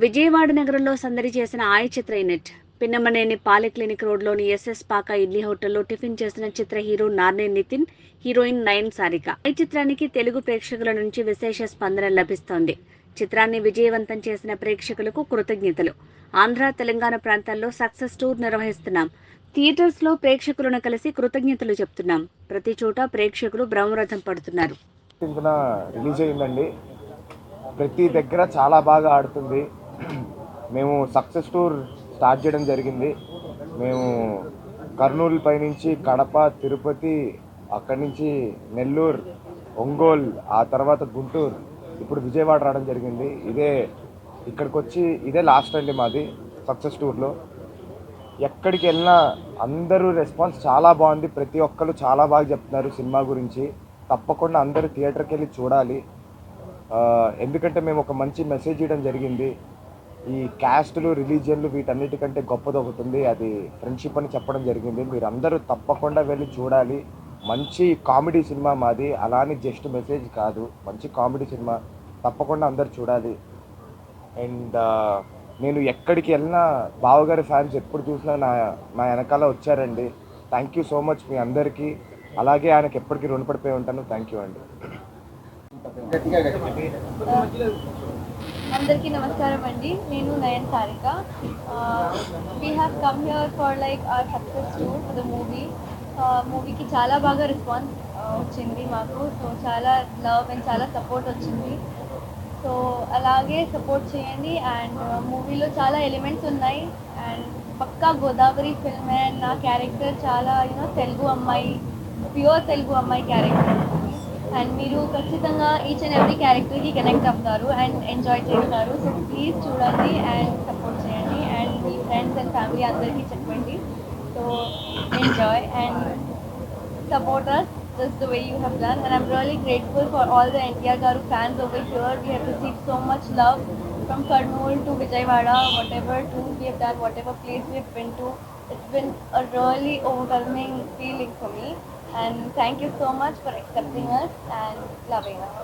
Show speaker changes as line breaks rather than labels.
విజయవాడ నగరంలో సందడి చేసిన ఆయ్ చిత్ర యూనిట్. పిన్నమనేని పాలిక్లినిక్ రోడ్లోని ఎస్ఎస్ పాక ఇడ్లీ హోటల్లో టిఫిన్ చేసిన చిత్ర హీరో నార్నే నితిన్, హీరోయిన్ నయన్ సారిక. ఈ చిత్రానికి తెలుగు ప్రేక్షకుల నుంచి విశేష స్పందన లభిస్తోంది. చిత్రాన్ని విజయవంతం చేసిన ప్రేక్షకులకు కృతజ్ఞతలు. ఆంధ్ర, తెలంగాణ ప్రాంతాల్లో సక్సెస్ టూర్ నిర్వహిస్తున్నాం. థియేటర్స్ లో ప్రేక్షకులను కలిసి కృతజ్ఞతలు చెప్తున్నాం. ప్రతి చోట ప్రేక్షకులు బ్రహ్మరథం పడుతున్నారు.
రిలీజ్ అయిందండి. ప్రతి దగ్గర చాలా బాగా ఆడుతుంది. మేము సక్సెస్ టూర్ స్టార్ట్ చేయడం జరిగింది. మేము కర్నూలు పైనుంచి కడప, తిరుపతి, అక్కడి నుంచి నెల్లూరు, ఒంగోలు, ఆ తర్వాత గుంటూరు, ఇప్పుడు విజయవాడ రావడం జరిగింది. ఇక్కడికి వచ్చి ఇదే లాస్ట్ అండి మాది సక్సెస్ టూర్లో. ఎక్కడికి వెళ్ళినా అందరూ రెస్పాన్స్ చాలా బాగుంది. ప్రతి ఒక్కరు చాలా బాగా చెప్తున్నారు సినిమా గురించి. తప్పకుండా అందరూ థియేటర్కి వెళ్ళి చూడాలి. ఎందుకంటే మేము ఒక మంచి మెసేజ్ ఇవ్వడం జరిగింది. ఈ క్యాస్టులు, రిలీజియన్లు వీటన్నిటికంటే గొప్పది ఒకటి ఉంది, అది ఫ్రెండ్షిప్ అని చెప్పడం జరిగింది. మీరు అందరూ తప్పకుండా వెళ్ళి చూడాలి. మంచి కామెడీ సినిమా మాది, అలానే జస్ట్ మెసేజ్ కాదు, మంచి కామెడీ సినిమా. తప్పకుండా అందరు చూడాలి. అండ్ నేను ఎక్కడికి వెళ్ళినా బావగారి ఫ్యాన్స్ ఎప్పుడు చూసినా నా వెనకాల వచ్చారండి. థ్యాంక్ యూ సో మచ్ మీ అందరికీ. అలాగే ఆయనకి ఎప్పటికీ రుణపడిపోయి ఉంటాను. థ్యాంక్ యూ అండి.
అందరికీ నమస్కారం అండి. నేను Nayan Sarika. We have come here for like our success tour for the మూవీకి చాలా బాగా రెస్పాన్స్ వచ్చింది మాకు. సో చాలా లవ్ అండ్ చాలా సపోర్ట్ వచ్చింది. సో అలాగే సపోర్ట్ చేయండి. అండ్ మూవీలో చాలా ఎలిమెంట్స్ ఉన్నాయి. అండ్ పక్కా గోదావరి ఫిల్మ్. అండ్ నా క్యారెక్టర్ చాలా తెలుగు అమ్మాయి, ప్యూర్ తెలుగు అమ్మాయి క్యారెక్టర్. అండ్ మీరు ఖచ్చితంగా ఈచ్ అండ్ ఎవ్రీ క్యారెక్టర్కి కనెక్ట్ అవుతారు అండ్ ఎంజాయ్ చేస్తారు. సో ప్లీజ్ చూడండి అండ్ సపోర్ట్ చేయండి. And me friends and family అందరికీ చెప్పండి. So enjoy and support us just the way you have done. And I'm really grateful for all the NTR Garu fans over here. We have received so much love from Kurnool to Vijayawada, whatever tours we have done, whatever place we have been to. It's been a really overwhelming feeling for me. And thank you so much for accepting us and loving us.